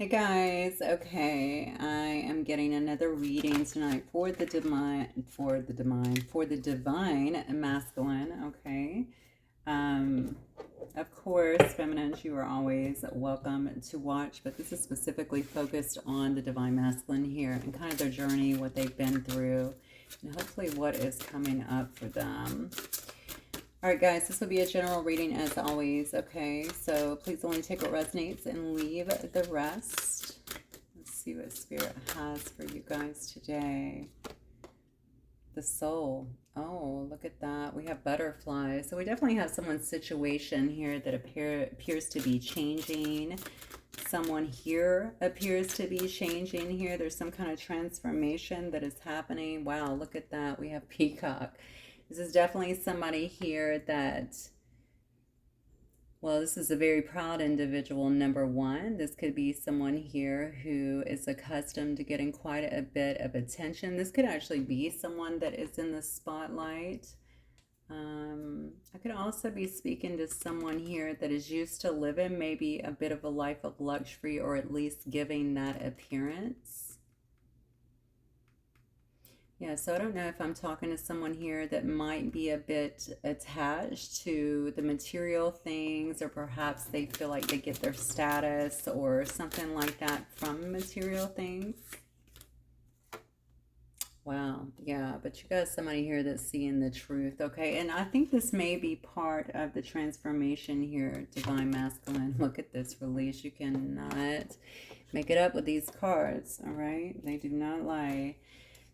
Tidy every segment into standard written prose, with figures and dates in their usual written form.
Hey guys, okay, I am getting another reading tonight for the divine masculine, okay? Um, of course, feminines, you are always welcome to watch, but this is specifically focused on the divine masculine here and kind of their journey, what they've been through, and hopefully what is coming up for them. All right, guys, this will be a general reading as always, okay? So please only take what resonates and leave the rest. Let's see what Spirit has for you guys today. The soul. Oh, look at that. We have butterflies. So we definitely have someone's situation here that appears to be changing. Someone here appears to be changing here. There's some kind of transformation that is happening. Wow, look at that. We have peacock. This is definitely somebody here that, well, this is a very proud individual, number one. This could be someone here who is accustomed to getting quite a bit of attention. This could actually be someone that is in the spotlight. I could also be speaking to someone here that is used to living maybe a bit of a life of luxury, or at least giving that appearance. Yeah, so I don't know if I'm talking to someone here that might be a bit attached to the material things, or perhaps they feel like they get their status or something like that from material things. Wow, yeah, but you got somebody here that's seeing the truth, okay? And I think this may be part of the transformation here, divine masculine. Look at this release. You cannot make it up with these cards, all right? They do not lie.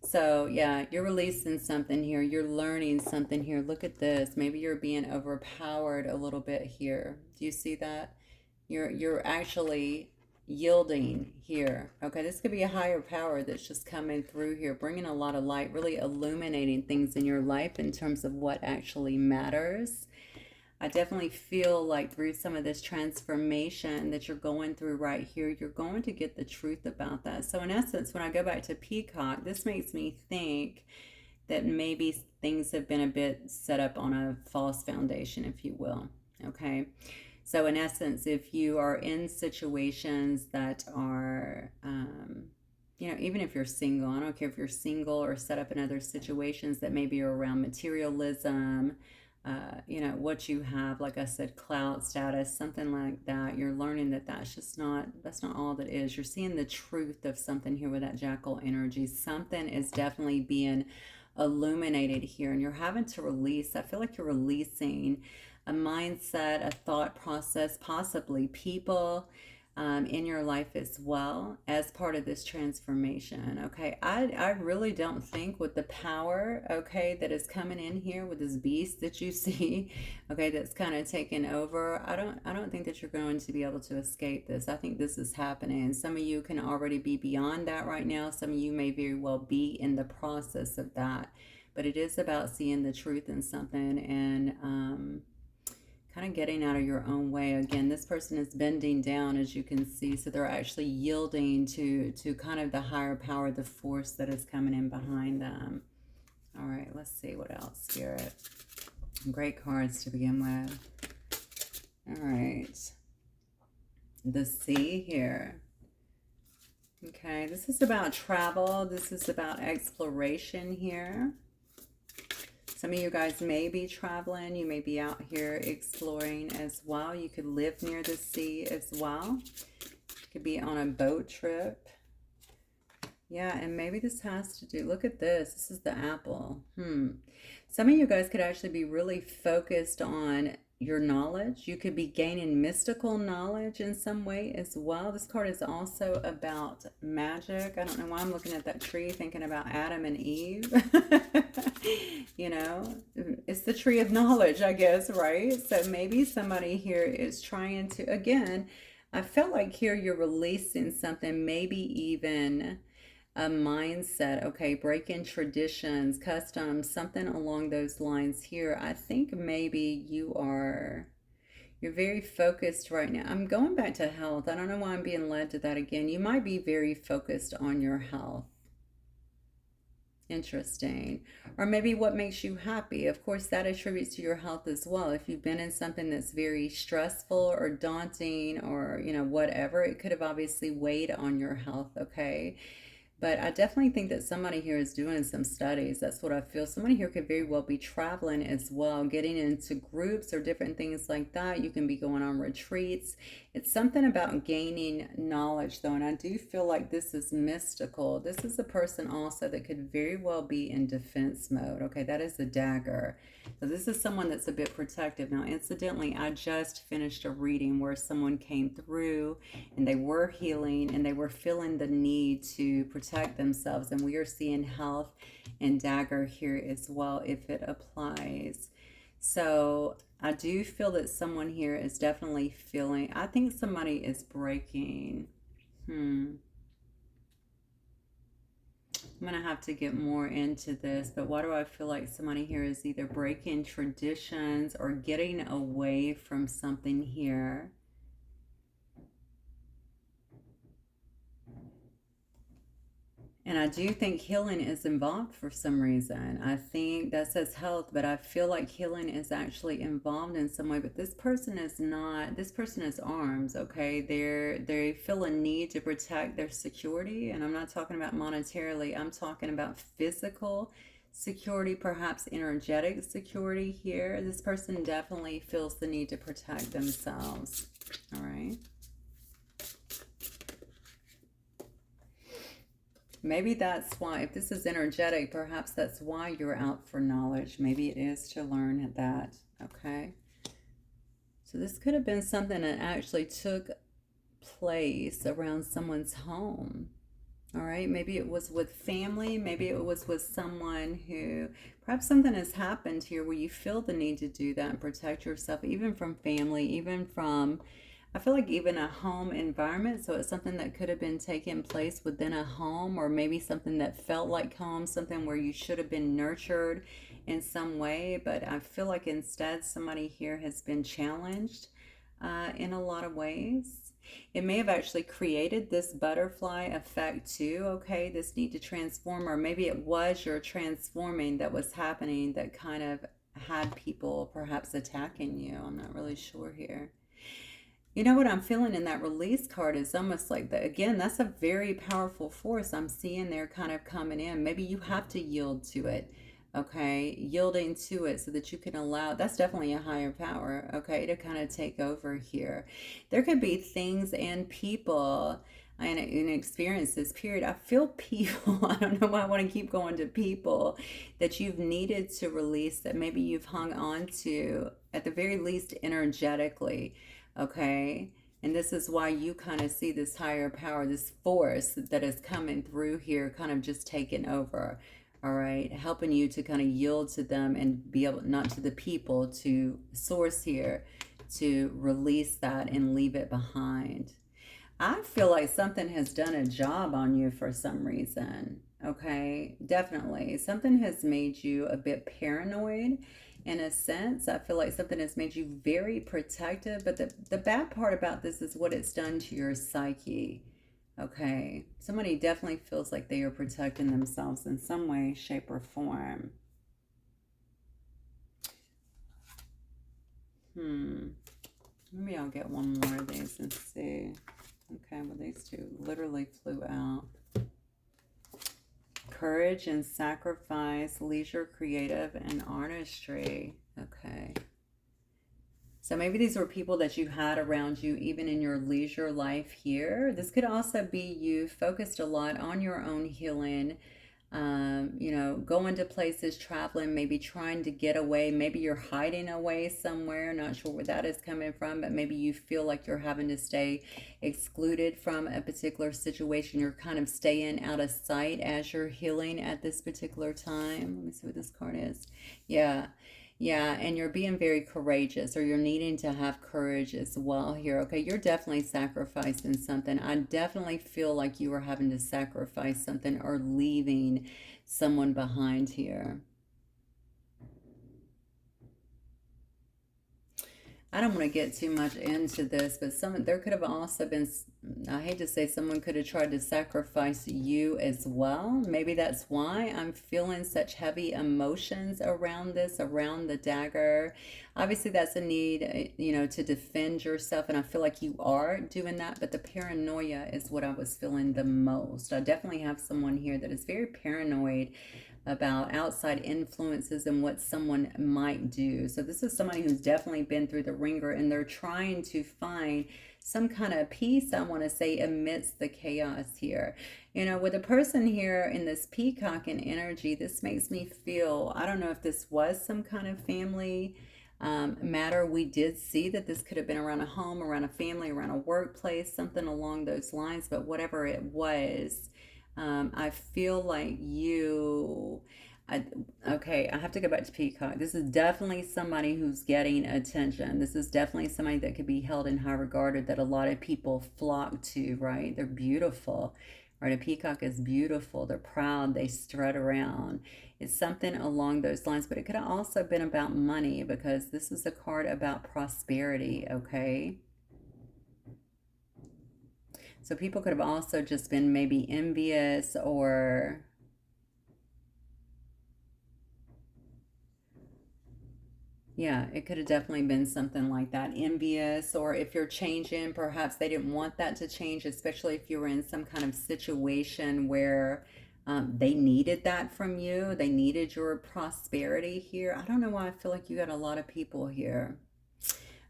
So yeah, you're releasing something here. You're learning something here. Look at this. Maybe you're being overpowered a little bit here. Do you see that? You're actually yielding here. Okay, this could be a higher power that's just coming through here, bringing a lot of light, really illuminating things in your life in terms of what actually matters. I definitely feel like through some of this transformation that you're going through right here, you're going to get the truth about that. So in essence, when I go back to peacock, this makes me think that maybe things have been a bit set up on a false foundation, if you will. Okay. So in essence, if you are in situations that are, even if you're single, I don't care if you're single or set up in other situations that maybe are around materialism, what you have, like I said, clout status, something like that. You're learning that that's not all that is. You're seeing the truth of something here with that jackal energy. Something is definitely being illuminated here, and you're having to release. I feel like you're releasing a mindset, a thought process, possibly people in your life as well as part of this transformation. Okay, I really don't think with the power, okay, that is coming in here with this beast that you see, okay, that's kind of taken over. I don't think that you're going to be able to escape this. I think this is happening. Some of you can already be beyond that right now. Some of you may very well be in the process of that, but it is about seeing the truth in something and kind of getting out of your own way. Again, this person is bending down, as you can see, so they're actually yielding to kind of the higher power, the force that is coming in behind them. All right, let's see what else, Spirit. Great cards to begin with. All right, the sea here. Okay, this is about travel. This is about exploration here. Some of you guys may be traveling. You may be out here exploring as well. You could live near the sea as well. You could be on a boat trip. Yeah, and maybe this has to do, look at this. This is the apple. Some of you guys could actually be really focused on your knowledge. You could be gaining mystical knowledge in some way as well. This card is also about magic. I don't know why I'm looking at that tree thinking about Adam and Eve. It's the tree of knowledge, I guess, right? So maybe somebody here is trying to, again, I felt like here you're releasing something, maybe even a mindset, okay, breaking traditions, customs, something along those lines here. I think maybe you're very focused right now. I'm going back to health. I don't know why I'm being led to that again. You might be very focused on your health. Interesting. Or maybe what makes you happy. Of course, that attributes to your health as well. If you've been in something that's very stressful or daunting or, whatever, it could have obviously weighed on your health, okay? But I definitely think that somebody here is doing some studies. That's what I feel. Somebody here could very well be traveling as well, getting into groups or different things like that. You can be going on retreats. It's something about gaining knowledge, though, and I do feel like this is mystical. This is a person also that could very well be in defense mode. Okay, that is the dagger. So this is someone that's a bit protective. Now, incidentally, I just finished a reading where someone came through and they were healing and they were feeling the need to protect themselves. And we are seeing health and dagger here as well if it applies. So I do feel that someone here is definitely feeling, I think somebody is breaking. I'm going to have to get more into this, but why do I feel like somebody here is either breaking traditions or getting away from something here? And I do think healing is involved for some reason. I think that says health, but I feel like healing is actually involved in some way. But this person is not, this person is arms, okay? They feel a need to protect their security. And I'm not talking about monetarily, I'm talking about physical security, perhaps energetic security here. This person definitely feels the need to protect themselves. All right. Maybe that's why, if this is energetic, perhaps that's why you're out for knowledge. Maybe it is to learn that, okay? So this could have been something that actually took place around someone's home, all right? Maybe it was with family. Maybe it was with someone who, perhaps something has happened here where you feel the need to do that and protect yourself, even from family, even from, I feel like even a home environment. So it's something that could have been taking place within a home, or maybe something that felt like home, something where you should have been nurtured in some way. But I feel like instead somebody here has been challenged in a lot of ways. It may have actually created this butterfly effect too, okay? This need to transform, or maybe it was your transforming that was happening that kind of had people perhaps attacking you. I'm not really sure here. You know what I'm feeling in that release card is almost like that. Again, that's a very powerful force I'm seeing there kind of coming in. Maybe you have to yield to it, okay? Yielding to it so that you can allow, that's definitely a higher power, okay, to kind of take over here. There could be things and people and experiences, period. I feel people, I don't know why I want to keep going to people that you've needed to release, that maybe you've hung on to, at the very least energetically. Okay, and this is why you kind of see this higher power, this force that is coming through here, kind of just taking over. All right, helping you to kind of yield to them and be able, not to the people, to source here, to release that and leave it behind. I feel like something has done a job on you for some reason. Okay, definitely. Something has made you a bit paranoid in a sense. I feel like something has made you very protective, but the bad part about this is what it's done to your psyche. Okay, somebody definitely feels like they are protecting themselves in some way, shape, or form. Maybe I'll get one more of these and see. Okay, well, these two literally flew out. Courage and sacrifice, leisure, creative, and artistry. Okay. So maybe these were people that you had around you even in your leisure life here. This could also be you focused a lot on your own healing, going to places, traveling, maybe trying to get away. Maybe you're hiding away somewhere. Not sure where that is coming from, but maybe you feel like you're having to stay excluded from a particular situation. You're kind of staying out of sight as you're healing at this particular time. Let me see what this card is. Yeah. Yeah, and you're being very courageous, or you're needing to have courage as well here. Okay, you're definitely sacrificing something. I definitely feel like you are having to sacrifice something or leaving someone behind here. I don't want to get too much into this, but there could have also been, I hate to say, someone could have tried to sacrifice you as well. Maybe that's why I'm feeling such heavy emotions around this, around the dagger. Obviously, that's a need, to defend yourself, and I feel like you are doing that, but the paranoia is what I was feeling the most. I definitely have someone here that is very paranoid about outside influences and what someone might do. So this is somebody who's definitely been through the ringer, and they're trying to find some kind of peace, I want to say, amidst the chaos here. With a person here in this peacocking energy, this makes me feel, I don't know if this was some kind of family matter. We did see that this could have been around a home, around a family, around a workplace, something along those lines. But whatever it was, I feel like okay, I have to go back to Peacock. This is definitely somebody who's getting attention. This is definitely somebody that could be held in high regard, or that a lot of people flock to, right? They're beautiful, right? A peacock is beautiful. They're proud. They strut around. It's something along those lines, but it could have also been about money, because this is a card about prosperity, okay? So people could have also just been maybe envious, or yeah, it could have definitely been something like that. Envious, or if you're changing, perhaps they didn't want that to change, especially if you were in some kind of situation where they needed that from you. They needed your prosperity here. I don't know why I feel like you got a lot of people here.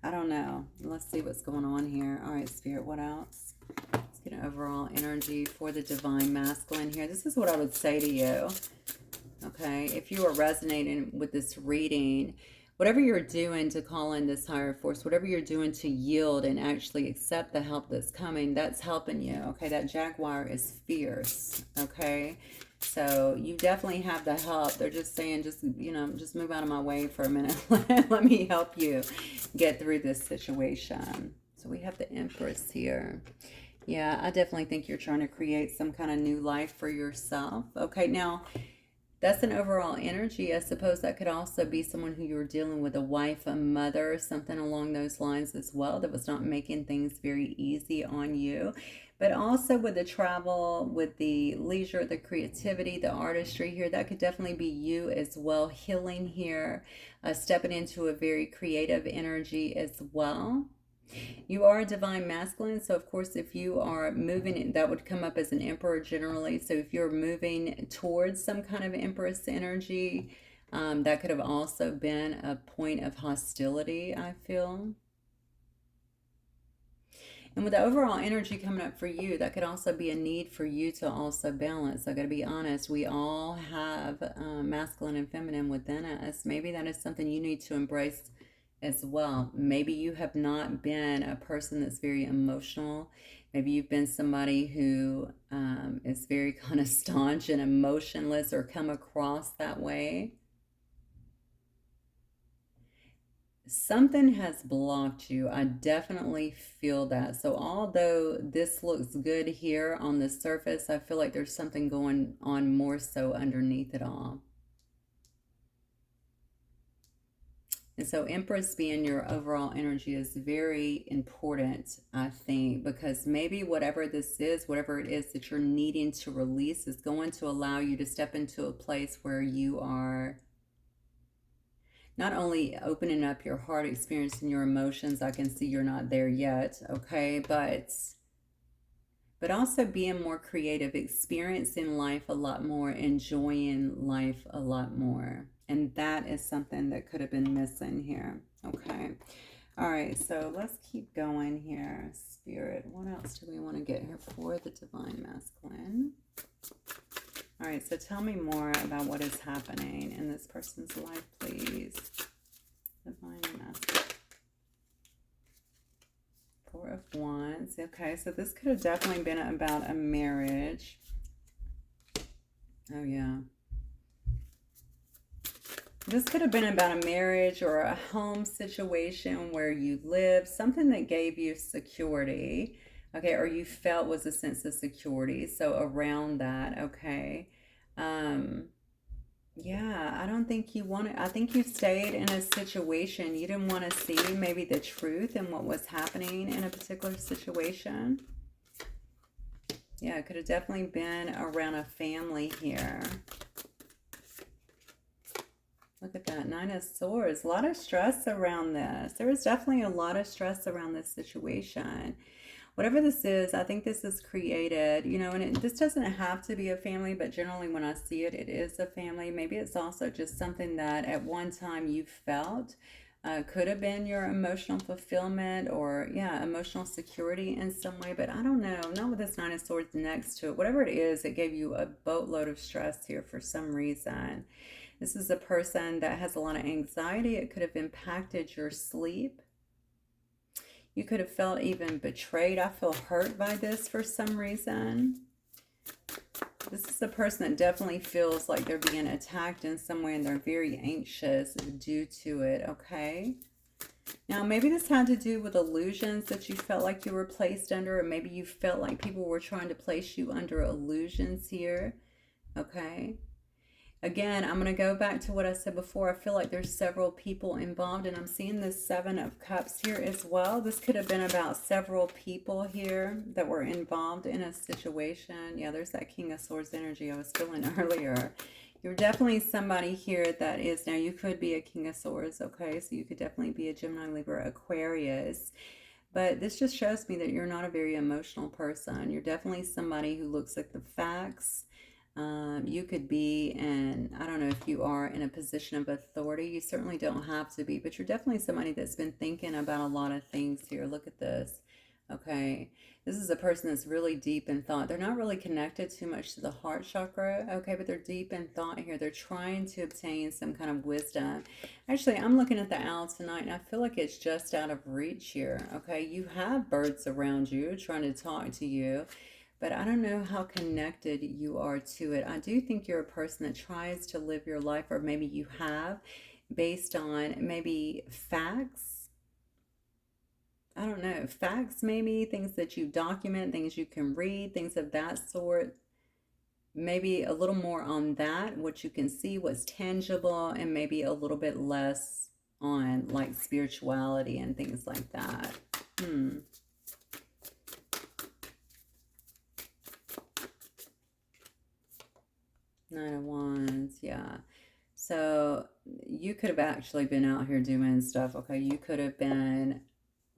I don't know. Let's see what's going on here. All right, Spirit, what else? Let's get an overall energy for the divine masculine here. This is what I would say to you. Okay, if you are resonating with this reading, whatever you're doing to call in this higher force, whatever you're doing to yield and actually accept the help that's coming, that's helping you. Okay, that jaguar is fierce. Okay, so you definitely have the help. They're just saying, just move out of my way for a minute. Let me help you get through this situation. So we have the Empress here. Yeah, I definitely think you're trying to create some kind of new life for yourself. Okay, now that's an overall energy. I suppose that could also be someone who you're dealing with, a wife, a mother, something along those lines as well, that was not making things very easy on you. But also with the travel, with the leisure, the creativity, the artistry here, that could definitely be you as well, healing here, stepping into a very creative energy as well. You are a divine masculine, so of course if you are moving, that would come up as an emperor generally. So if you're moving towards some kind of empress energy, that could have also been a point of hostility, I feel. And with the overall energy coming up for you, that could also be a need for you to also balance. I got to be honest, we all have masculine and feminine within us. Maybe that is something you need to embrace as well. Maybe you have not been a person that's very emotional. Maybe you've been somebody who is very kind of staunch and emotionless, or come across that way. Something has blocked you. I definitely feel that. So although this looks good here on the surface, I feel like there's something going on more so underneath it all. And so Empress being your overall energy is very important, I think, because maybe whatever this is, whatever it is that you're needing to release, is going to allow you to step into a place where you are not only opening up your heart, experiencing your emotions. I can see you're not there yet, okay, but also being more creative, experiencing life a lot more, enjoying life a lot more. And that is something that could have been missing here. Okay. All right, so let's keep going here. Spirit, what else do we want to get here for the divine masculine? All right, so tell me more about what is happening in this person's life, please. Divine masculine. Four of Wands. Okay, so this could have definitely been about a marriage. Oh, yeah. This could have been about a marriage or a home situation where you live, something that gave you security, okay, or you felt was a sense of security. So around that, okay. Yeah, I don't think you wanted, I think you stayed in a situation. You didn't want to see maybe the truth and what was happening in a particular situation. Yeah, it could have definitely been around a family here. Look at that, Nine of Swords. A lot of stress around this. There was definitely a lot of stress around this situation. Whatever this is, I think this is created, and this doesn't have to be a family, but generally when I see it, it is a family. Maybe it's also just something that at one time you felt could have been your emotional fulfillment or, yeah, emotional security in some way, but I don't know. Not with this Nine of Swords next to it. Whatever it is, it gave you a boatload of stress here for some reason. This is a person that has a lot of anxiety. It could have impacted your sleep. You could have felt even betrayed. I feel hurt by this for some reason. This is a person that definitely feels like they're being attacked in some way and they're very anxious due to it, okay? Now, maybe this had to do with illusions that you felt like you were placed under, or maybe you felt like people were trying to place you under illusions here, okay? Again, I'm going to go back to what I said before. I feel like there's several people involved, and I'm seeing the Seven of Cups here as well. This could have been about several people here that were involved in a situation. Yeah, there's that King of Swords energy I was feeling earlier. You're definitely somebody here that is, now you could be a King of Swords, okay? So you could definitely be a Gemini, Libra, Aquarius. But this just shows me that you're not a very emotional person. You're definitely somebody who looks at the facts. You could be, and I don't know if you are in a position of authority. You certainly don't have to be, but you're definitely somebody that's been thinking about a lot of things here. Look at this. Okay. This is a person that's really deep in thought. They're not really connected too much to the heart chakra, okay, but they're deep in thought here. They're trying to obtain some kind of wisdom. Actually, I'm looking at the owl tonight, and I feel like it's just out of reach here, okay? You have birds around you trying to talk to you, but I don't know how connected you are to it. I do think you're a person that tries to live your life, or maybe you have, based on maybe facts. I don't know, facts maybe, things that you document, things you can read, things of that sort. Maybe a little more on that, what you can see, what's tangible, and maybe a little bit less on like spirituality and things like that. Nine of Wands, yeah. So you could have actually been out here doing stuff, okay? You could have been,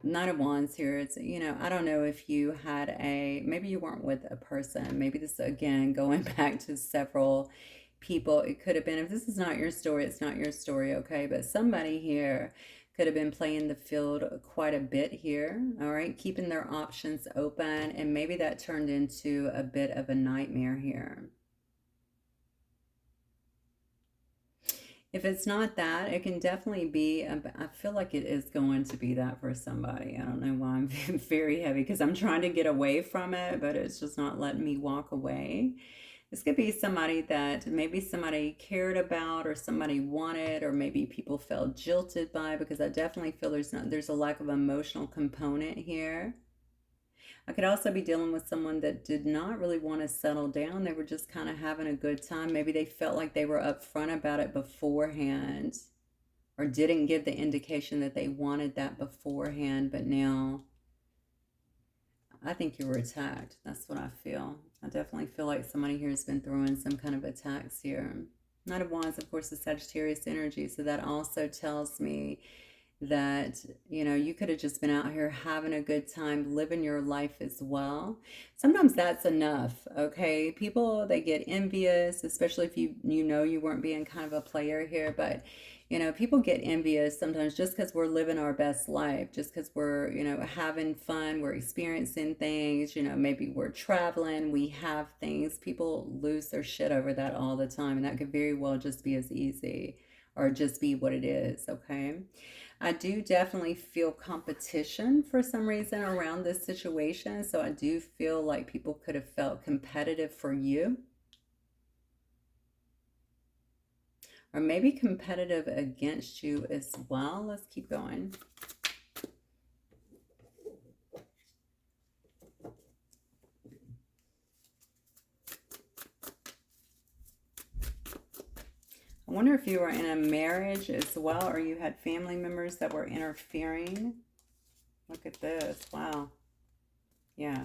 Nine of Wands here. It's, I don't know if you had maybe you weren't with a person. Maybe this, again, going back to several people. It could have been, if this is not your story, it's not your story, okay? But somebody here could have been playing the field quite a bit here, all right? Keeping their options open, and maybe that turned into a bit of a nightmare here. If it's not that, it can definitely be, I feel like it is going to be that for somebody. I don't know why I'm very heavy, because I'm trying to get away from it, but it's just not letting me walk away. This could be somebody that maybe somebody cared about, or somebody wanted, or maybe people felt jilted by, because I definitely feel there's a lack of emotional component here. I could also be dealing with someone that did not really want to settle down. They were just kind of having a good time. Maybe they felt like they were upfront about it beforehand, or didn't give the indication that they wanted that beforehand, but now I think you were attacked. That's what I feel. I definitely feel like somebody here has been throwing some kind of attacks here. Knight of Wands, of course, is Sagittarius energy, so that also tells me that you could have just been out here having a good time, living your life as well. Sometimes that's enough, okay? People, they get envious, especially if you weren't being kind of a player here, but people get envious sometimes just because we're living our best life, just because we're having fun, we're experiencing things, maybe we're traveling, we have things. People lose their shit over that all the time, and that could very well just be as easy, or just be what it is, okay? I do definitely feel competition for some reason around this situation. So I do feel like people could have felt competitive for you. Or maybe competitive against you as well. Let's keep going. I wonder if you were in a marriage as well, or you had family members that were interfering. Look at this. Wow. Yeah.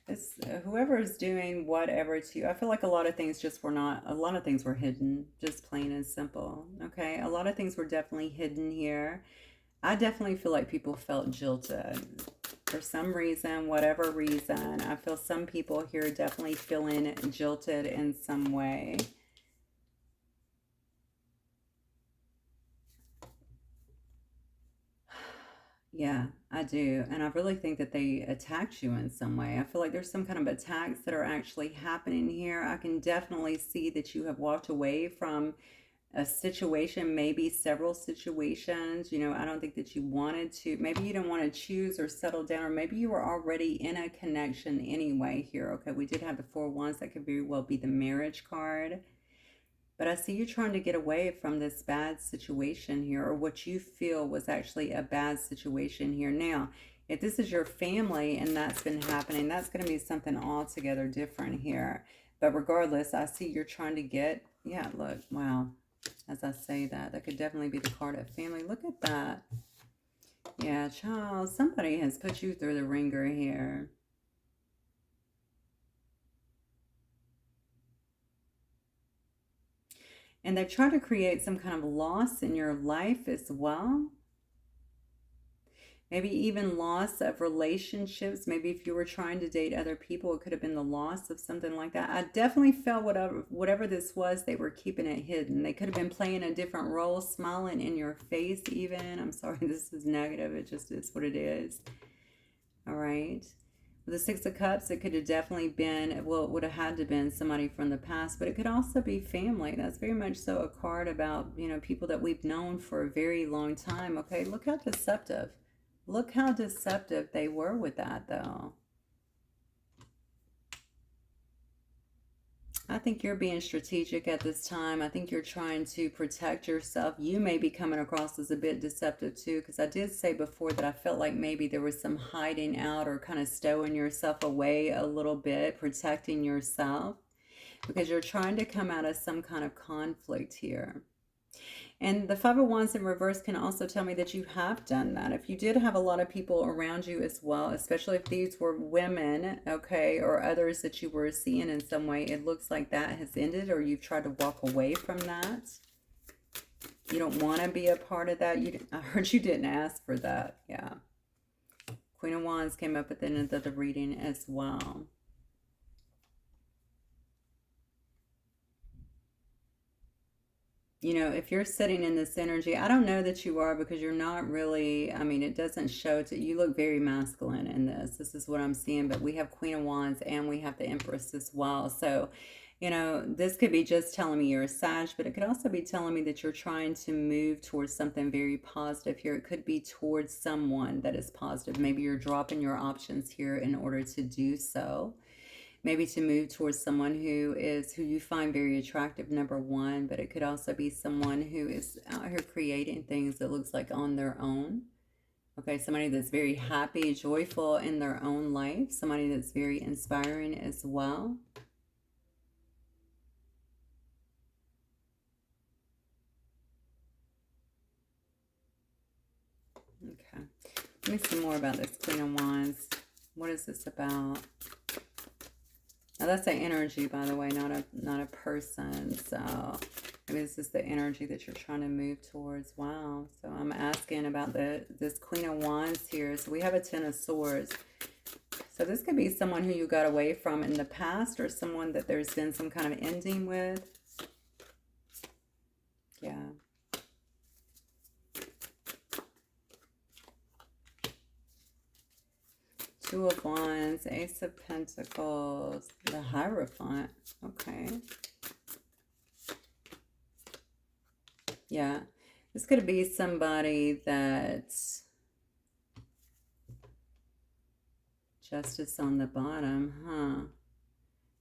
This whoever is doing whatever to you, I feel like a lot of things just were not, a lot of things were hidden, just plain and simple. Okay, a lot of things were definitely hidden here. I definitely feel like people felt jilted for some reason, whatever reason. I feel some people here definitely feeling jilted in some way. Yeah, I do. And I really think that they attacked you in some way. I feel like there's some kind of attacks that are actually happening here. I can definitely see that you have walked away from a situation, maybe several situations. I don't think that you wanted to, maybe you didn't want to choose or settle down, or maybe you were already in a connection anyway here. Okay, we did have the 4 wands. That could very well be the marriage card. But I see you trying to get away from this bad situation here, or what you feel was actually a bad situation here. Now, if this is your family and that's been happening, that's going to be something altogether different here. But regardless, I see you're trying to get, yeah, look, wow. As I say that, that could definitely be the card of family. Look at that. Yeah, child, somebody has put you through the ringer here. And they've tried to create some kind of loss in your life as well. Maybe even loss of relationships. Maybe if you were trying to date other people, it could have been the loss of something like that. I definitely felt whatever this was, they were keeping it hidden. They could have been playing a different role, smiling in your face even. I'm sorry, this is negative. It just is what it is. All right. With the Six of Cups, it could have definitely been, well, it would have had to been somebody from the past, but it could also be family. That's very much so a card about, people that we've known for a very long time. Okay, look how deceptive. Look how deceptive they were with that, though. I think you're being strategic at this time. I think you're trying to protect yourself. You may be coming across as a bit deceptive too, because I did say before that I felt like maybe there was some hiding out or kind of stowing yourself away a little bit, protecting yourself, because you're trying to come out of some kind of conflict here. And the Five of Wands in reverse can also tell me that you have done that. If you did have a lot of people around you as well, especially if these were women, okay, or others that you were seeing in some way, it looks like that has ended, or you've tried to walk away from that. You don't want to be a part of that. I heard you didn't ask for that. Yeah. Queen of Wands came up at the end of the reading as well. If you're sitting in this energy, I don't know that you are, because you're not really, it doesn't show to you. Look very masculine in this. This is what I'm seeing, but we have Queen of Wands and we have the Empress as well. So, this could be just telling me you're a Sag, but it could also be telling me that you're trying to move towards something very positive here. It could be towards someone that is positive. Maybe you're dropping your options here in order to do so. Maybe to move towards someone who you find very attractive, number one, but it could also be someone who is out here creating things that looks like on their own. Okay, somebody that's very happy, joyful in their own life, somebody that's very inspiring as well. Okay, let me see more about this Queen of Wands. What is this about? Now that's an energy, by the way, not a person. So maybe this is the energy that you're trying to move towards. Wow. So I'm asking about this Queen of Wands here. So we have a Ten of Swords. So this could be someone who you got away from in the past, or someone that there's been some kind of ending with. Yeah. Two of Wands, Ace of Pentacles, the Hierophant. Okay. Yeah. This could be somebody that's Justice on the bottom, huh?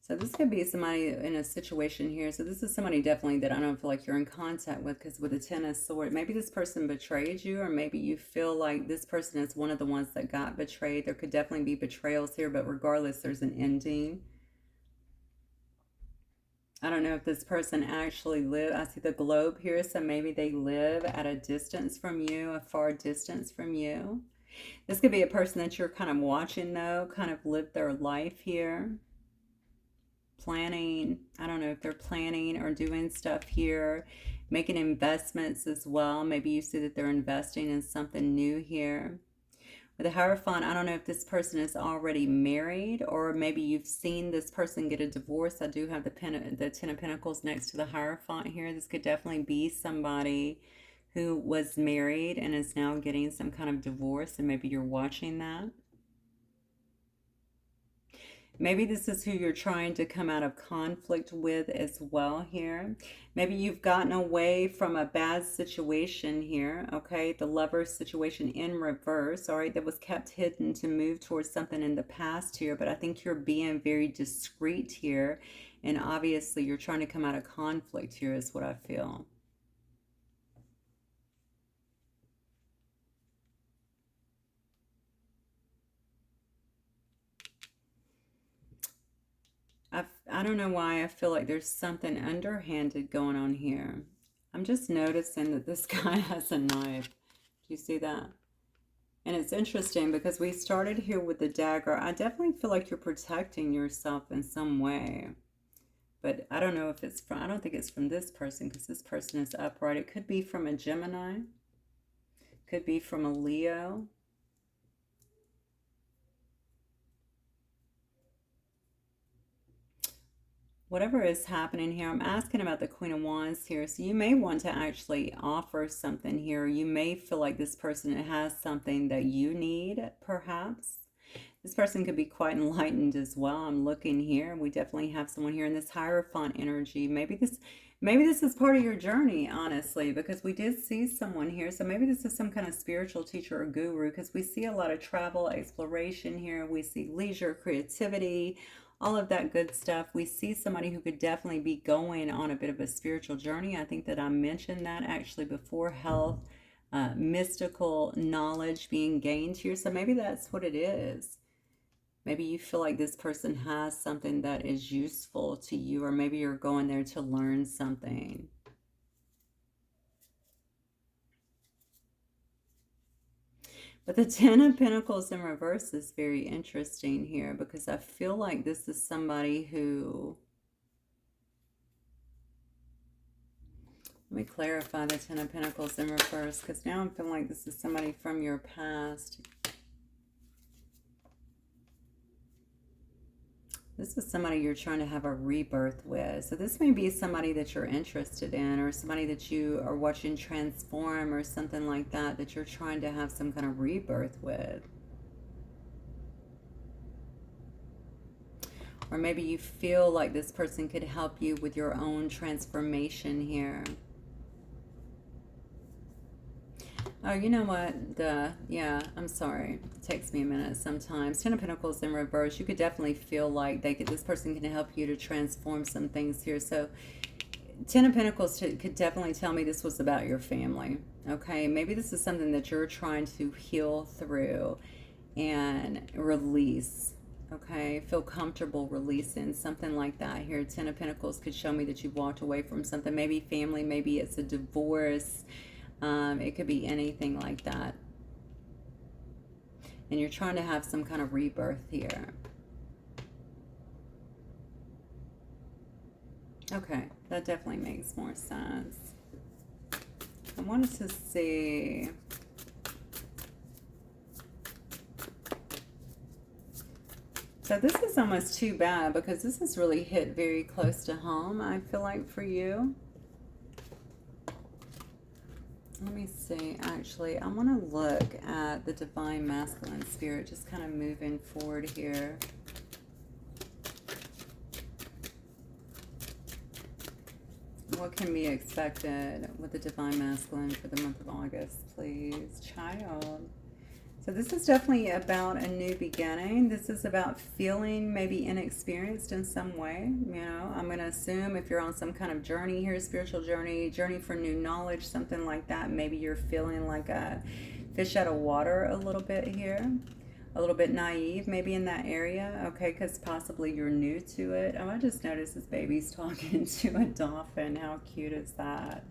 So this could be somebody in a situation here. So this is somebody definitely that I don't feel like you're in contact with, because with the Ten of Swords, maybe this person betrayed you, or maybe you feel like this person is one of the ones that got betrayed. There could definitely be betrayals here, but regardless, there's an ending. I don't know if this person actually live. I see the globe here, so maybe they live at a distance from you, a far distance from you. This could be a person that you're kind of watching, though, kind of live their life here. Planning, I don't know if they're planning or doing stuff here, making investments as well. Maybe you see that they're investing in something new here. With the Hierophant, I don't know if this person is already married or maybe you've seen this person get a divorce. I do have the Ten of Pentacles next to the Hierophant here. This could definitely be somebody who was married and is now getting some kind of divorce, and maybe you're watching that. Maybe this is who you're trying to come out of conflict with as well here. Maybe you've gotten away from a bad situation here, okay? The Lover's situation in reverse, all right, that was kept hidden to move towards something in the past here, but I think you're being very discreet here, and obviously you're trying to come out of conflict here is what I feel. I don't know why I feel like there's something underhanded going on here. I'm just noticing that this guy has a knife. Do you see that? And it's interesting because we started here with the dagger. I definitely feel like you're protecting yourself in some way. But I don't know if it's from, I don't think it's from this person because this person is upright. It could be from a Gemini. Could be from a Leo. Whatever is happening here, I'm asking about the Queen of Wands here. So you may want to actually offer something here. You may feel like this person has something that you need, perhaps. This person could be quite enlightened as well. I'm looking here. We definitely have someone here in this Hierophant energy. Maybe this is part of your journey, honestly, because we did see someone here. So maybe this is some kind of spiritual teacher or guru, because we see a lot of travel, exploration here. We see leisure, creativity, all of that good stuff. We see somebody who could definitely be going on a bit of a spiritual journey. I think that I mentioned that actually before. Health, mystical knowledge being gained here. So maybe that's what it is. Maybe you feel like this person has something that is useful to you, or maybe you're going there to learn something. But the Ten of Pentacles in reverse is very interesting here, because I feel like this is somebody who... Let me clarify the Ten of Pentacles in reverse, because now I'm feeling like this is somebody from your past. This is somebody you're trying to have a rebirth with. So this may be somebody that you're interested in, or somebody that you are watching transform, or something like that, that you're trying to have some kind of rebirth with. Or maybe you feel like this person could help you with your own transformation here. Oh, you know what? Yeah, I'm sorry. It takes me a minute sometimes. Ten of Pentacles in reverse. You could definitely feel like this person can help you to transform some things here. So Ten of Pentacles could definitely tell me this was about your family. Okay, maybe this is something that you're trying to heal through and release. Okay, feel comfortable releasing something like that here. Ten of Pentacles could show me that you've walked away from something. Maybe family, maybe it's a divorce. It could be anything like that. And you're trying to have some kind of rebirth here. Okay, that definitely makes more sense. I wanted to see... So this is almost too bad, because this has really hit very close to home, I feel like, for you. Let me see, actually, I want to look at the Divine Masculine Spirit, just kind of moving forward here. What can be expected with the Divine Masculine for the month of August, please? Child. So this is definitely about a new beginning. This is about feeling maybe inexperienced in some way. You know, I'm going to assume if you're on some kind of journey here, spiritual journey for new knowledge, something like that, maybe you're feeling like a fish out of water a little bit here. a little bit naive maybe in that area, okay, because possibly you're new to it. Oh, I just noticed this baby's talking to a dolphin. How cute is that?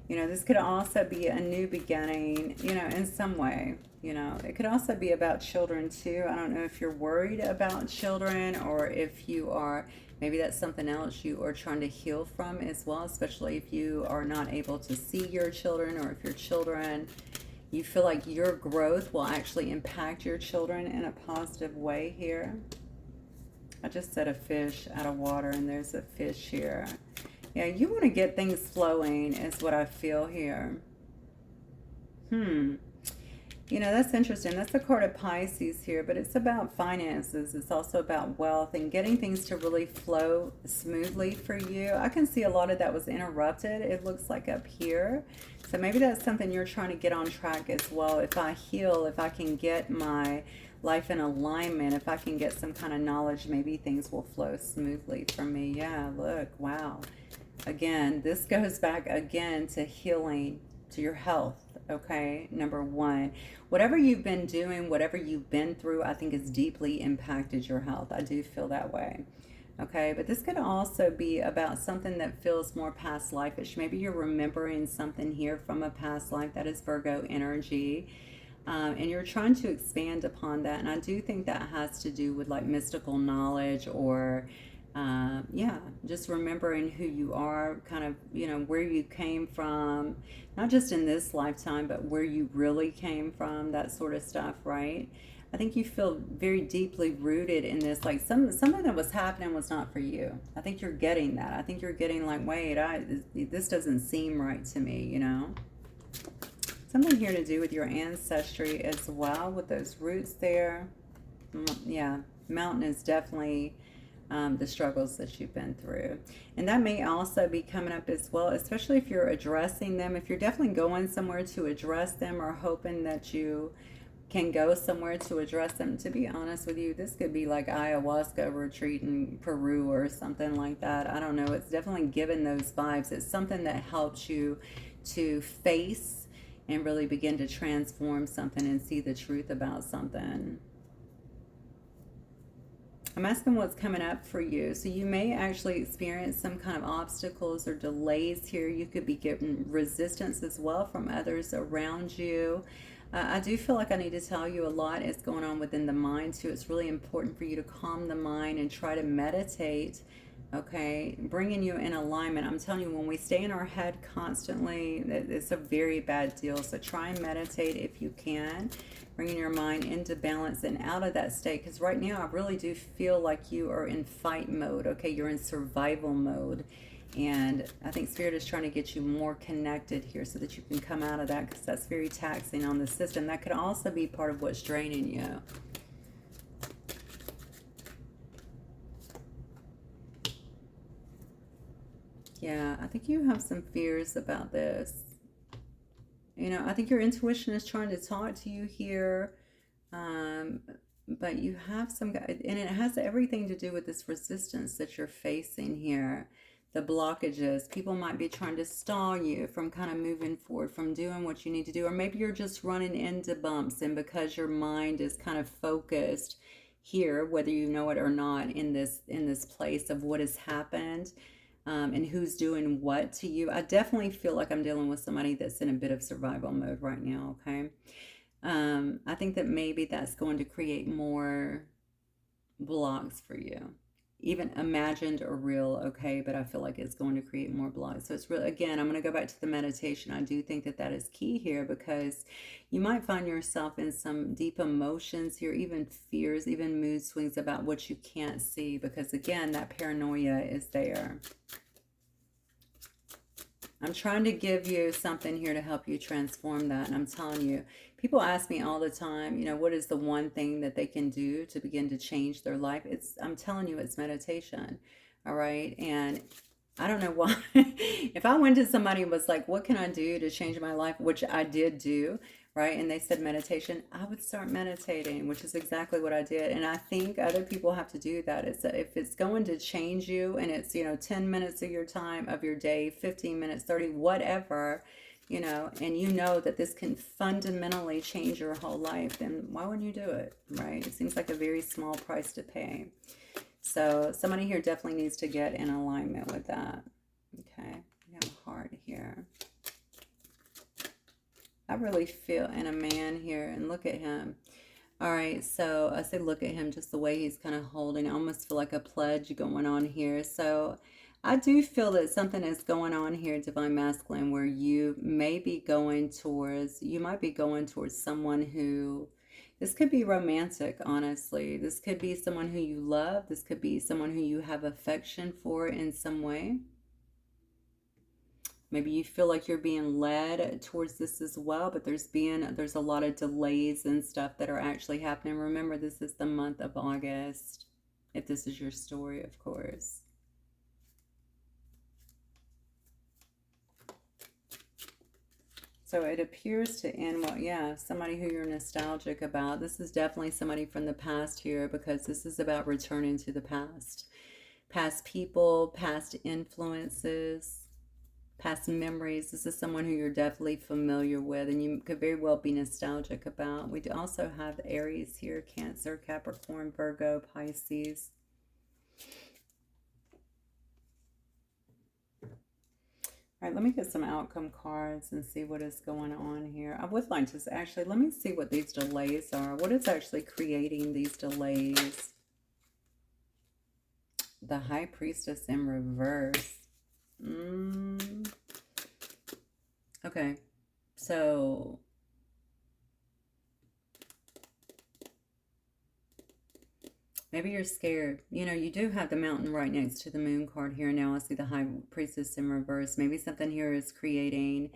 You know, this could also be a new beginning, you know, in some way. You know, it could also be about children too. I don't know if you're worried about children or if you are, maybe that's something else you are trying to heal from as well, especially if you are not able to see your children, or if your children, you feel like your growth will actually impact your children in a positive way here. I just said a fish out of water, and there's a fish here. Yeah, you want to get things flowing is what I feel here. You know, that's interesting. That's the card of Pisces here, but it's about finances. It's also about wealth and getting things to really flow smoothly for you. I can see a lot of that was interrupted, it looks like up here. So maybe that's something you're trying to get on track as well. If I heal, if I can get my life in alignment, if I can get some kind of knowledge, maybe things will flow smoothly for me. Yeah, look, wow. Again, this goes back again to healing, to your health. Okay, number one, whatever you've been doing, whatever you've been through, I think has deeply impacted your health. I do feel that way. Okay, but this could also be about something that feels more past life-ish. Maybe you're remembering something here from a past life. That is Virgo energy. And you're trying to expand upon that. And I do think that has to do with like mystical knowledge, or yeah, just remembering who you are, kind of, you know, where you came from, not just in this lifetime, but where you really came from, that sort of stuff, right? I think you feel very deeply rooted in this, like something that was happening was not for you. I think you're getting that. I think you're getting like, wait, this doesn't seem right to me, you know? Something here to do with your ancestry as well, with those roots there. Yeah, mountain is definitely the struggles that you've been through. And that may also be coming up as well, especially if you're addressing them. If you're definitely going somewhere to address them, or hoping that you can go somewhere to address them. To be honest with you, this could be like ayahuasca retreat in Peru or something like that. I don't know. It's definitely given those vibes. It's something that helps you to face and really begin to transform something and see the truth about something. I'm asking what's coming up for you. So you may actually experience some kind of obstacles or delays here. You could be getting resistance as well from others around you. I do feel like I need to tell you a lot is going on within the mind too. It's really important for you to calm the mind and try to meditate, okay? Bringing you in alignment. I'm telling you, when we stay in our head constantly, it's a very bad deal. So try and meditate if you can, bringing your mind into balance and out of that state. Because right now I really do feel like you are in fight mode, okay? You're in survival mode. And I think Spirit is trying to get you more connected here so that you can come out of that, because that's very taxing on the system. That could also be part of what's draining you. Yeah, I think you have some fears about this. You know, I think your intuition is trying to talk to you here. But you have some, and it has everything to do with this resistance that you're facing here. The blockages. People might be trying to stall you from kind of moving forward, from doing what you need to do. Or maybe you're just running into bumps, and because your mind is kind of focused here, whether you know it or not, in this place of what has happened, and who's doing what to you. I definitely feel like I'm dealing with somebody that's in a bit of survival mode right now, okay? I think that maybe that's going to create more blocks for you, even imagined or real, okay? But I feel like it's going to create more blocks. So it's really, again, I'm going to go back to the meditation. I do think that that is key here, because you might find yourself in some deep emotions here, even fears, even mood swings about what you can't see, because again, that paranoia is there. I'm trying to give you something here to help you transform that. And I'm telling you, people ask me all the time, you know, what is the one thing that they can do to begin to change their life? I'm telling you, it's meditation. All right. And I don't know why. If I went to somebody and was like, what can I do to change my life? Which I did do, right? And they said meditation, I would start meditating, which is exactly what I did. And I think other people have to do that. If it's going to change you, and it's, you know, 10 minutes of your time, of your day, 15 minutes, 30, whatever, you know, and you know that this can fundamentally change your whole life, then why wouldn't you do it, right? It seems like a very small price to pay. So somebody here definitely needs to get in alignment with that. Okay, we have a heart here. I really feel in a man here, and look at him. All right, so I say look at him, just the way he's kind of holding. I almost feel like a pledge going on here. So I do feel that something is going on here, Divine Masculine, where you may be going towards, you might be going towards someone who, this could be romantic, honestly. This could be someone who you love. This could be someone who you have affection for in some way. Maybe you feel like you're being led towards this as well, but there's a lot of delays and stuff that are actually happening. Remember, this is the month of August, if this is your story, of course. So it appears to end, well, yeah, somebody who you're nostalgic about. This is definitely somebody from the past here, because this is about returning to the past. Past people, past influences, past memories. This is someone who you're definitely familiar with and you could very well be nostalgic about. We also have Aries here, Cancer, Capricorn, Virgo, Pisces. All right, let me get some outcome cards and see what is going on here. I would like to actually, let me see what these delays are. What is actually creating these delays? The High Priestess in reverse. Okay, so maybe you're scared. You know, you do have the Mountain right next to the Moon card here. Now I see the High Priestess in reverse. Maybe something here is creating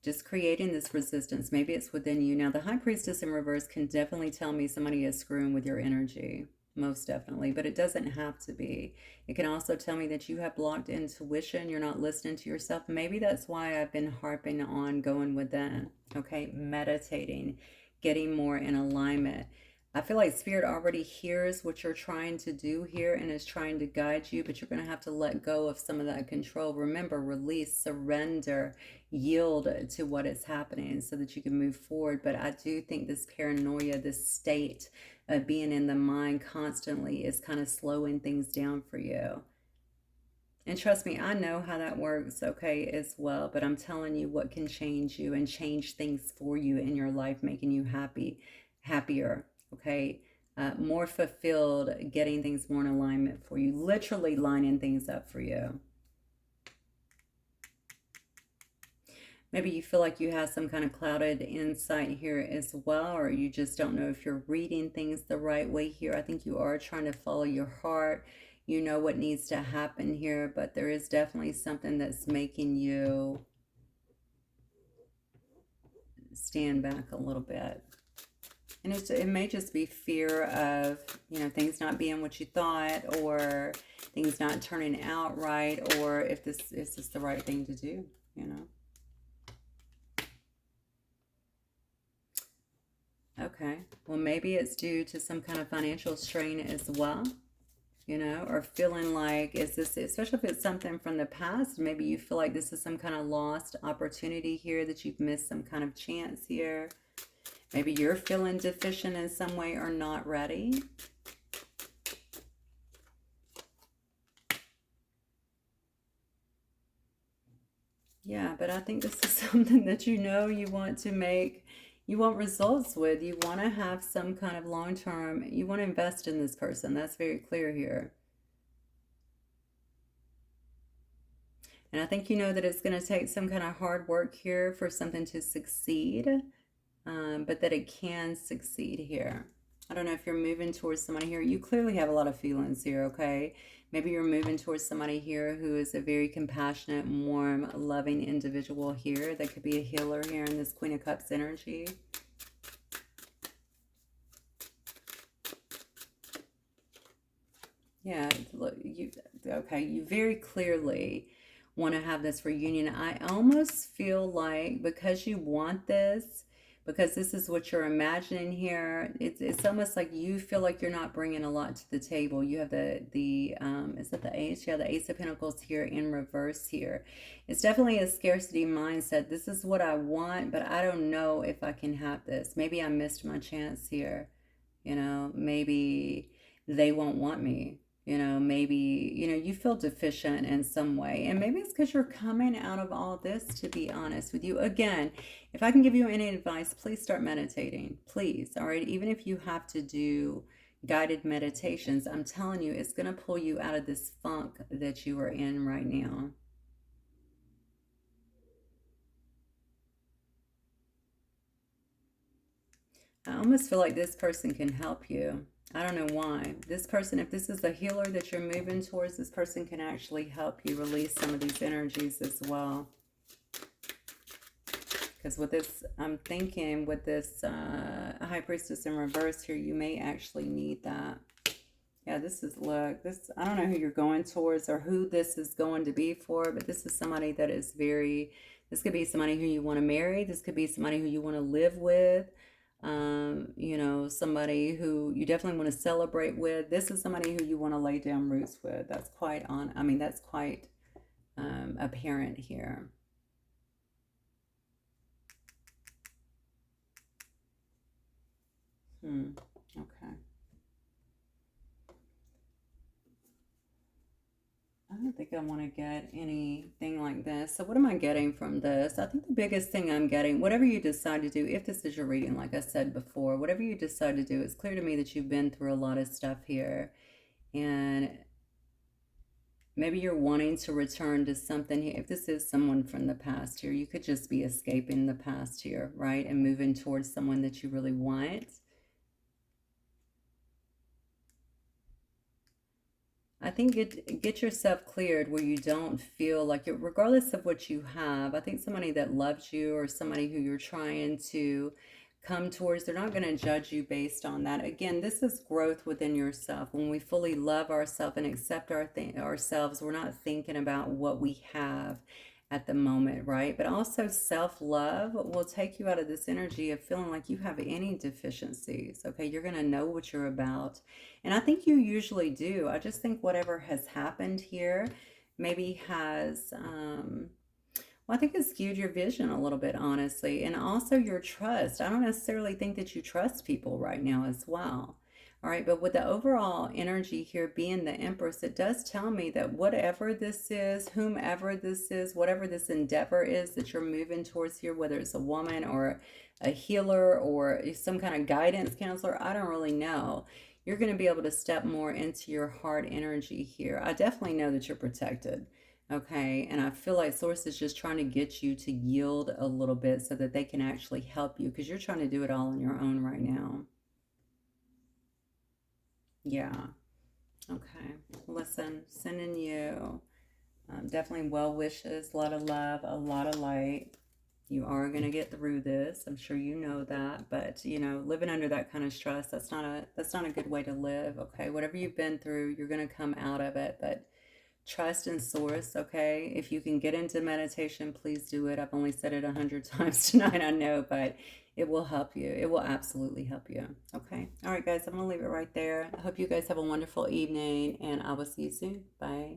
this resistance. Maybe it's within you. Now the High Priestess in reverse can definitely tell me somebody is screwing with your energy. Most definitely, but it doesn't have to be. It can also tell me that you have blocked intuition. You're not listening to yourself. Maybe that's why I've been harping on going within. Okay, meditating, getting more in alignment. I feel like Spirit already hears what you're trying to do here and is trying to guide you, but you're going to have to let go of some of that control. Remember, release, surrender, yield to what is happening so that you can move forward. But I do think this paranoia, this state of being in the mind constantly is kind of slowing things down for you. And trust me, I know how that works, okay, as well. But I'm telling you what can change you and change things for you in your life, making you happier, okay? More fulfilled, getting things more in alignment for you, literally lining things up for you. Maybe you feel like you have some kind of clouded insight here as well, or you just don't know if you're reading things the right way here. I think you are trying to follow your heart. You know what needs to happen here, but there is definitely something that's making you stand back a little bit. And it may just be fear of, you know, things not being what you thought, or things not turning out right, or if this is just the right thing to do, you know. Okay, well, maybe it's due to some kind of financial strain as well, you know, or feeling like, is this, especially if it's something from the past, maybe you feel like this is some kind of lost opportunity here, that you've missed some kind of chance here. Maybe you're feeling deficient in some way or not ready. Yeah, but I think this is something that you know you want to make. You want results with. You want to have some kind of long-term, you want to invest in this person. That's very clear here. And I think you know that it's going to take some kind of hard work here for something to succeed, but that it can succeed here. I don't know if you're moving towards somebody here. You clearly have a lot of feelings here, okay? Maybe you're moving towards somebody here who is a very compassionate, warm, loving individual here. That could be a healer here in this Queen of Cups energy. Yeah, look, you very clearly want to have this reunion. I almost feel like because you want this, because this is what you're imagining here. It's almost like you feel like you're not bringing a lot to the table. You have the is that the Ace? Yeah, the Ace of Pentacles here in reverse here. It's definitely a scarcity mindset. This is what I want, but I don't know if I can have this. Maybe I missed my chance here. You know, maybe they won't want me. You know, maybe, you know, you feel deficient in some way. And maybe it's because you're coming out of all this, to be honest with you. Again, if I can give you any advice, please start meditating. Please. All right. Even if you have to do guided meditations, I'm telling you, it's going to pull you out of this funk that you are in right now. I almost feel like this person can help you. I don't know why. This person, if this is the healer that you're moving towards, this person can actually help you release some of these energies as well. Because with this, I'm thinking with this High Priestess in reverse here, you may actually need that. Yeah, this is, look, this, I don't know who you're going towards or who this is going to be for, but this is somebody that is very, this could be somebody who you want to marry. This could be somebody who you want to live with. You know, somebody who you definitely want to celebrate with. This is somebody who you want to lay down roots with. That's quite on, I mean, that's quite apparent here. Okay. I don't think I want to get anything like this. So what am I getting from this? I think the biggest thing I'm getting, whatever you decide to do, if this is your reading, like I said before, whatever you decide to do, it's clear to me that you've been through a lot of stuff here. And maybe you're wanting to return to something here. If this is someone from the past here, you could just be escaping the past here, right? And moving towards someone that you really want. I think get yourself cleared where you don't feel like you're, regardless of what you have. I think somebody that loves you or somebody who you're trying to come towards, they're not going to judge you based on that. Again, this is growth within yourself. When we fully love ourselves and accept ourselves, we're not thinking about what we have at the moment, right? But also self-love will take you out of this energy of feeling like you have any deficiencies. Okay, you're going to know what you're about, and I think you usually do. I just think whatever has happened here maybe has well, I think it skewed your vision a little bit, honestly, and also your trust. I don't necessarily think that you trust people right now as well. All right, but with the overall energy here being the Empress, it does tell me that whatever this is, whomever this is, whatever this endeavor is that you're moving towards here, whether it's a woman or a healer or some kind of guidance counselor, I don't really know. You're going to be able to step more into your heart energy here. I definitely know that you're protected. Okay, and I feel like Source is just trying to get you to yield a little bit so that they can actually help you, because you're trying to do it all on your own right now. Yeah. Okay. Listen, sending you definitely well wishes, a lot of love, a lot of light. You are going to get through this. I'm sure you know that, but you know, living under that kind of stress, that's not a good way to live. Okay, whatever you've been through, you're going to come out of it, but trust in Source. Okay, if you can get into meditation, please do it. I've only said it 100 times tonight, I know, but it will help you. It will absolutely help you. Okay, all right guys, I'm gonna leave it right there. I hope you guys have a wonderful evening, and I will see you soon. Bye.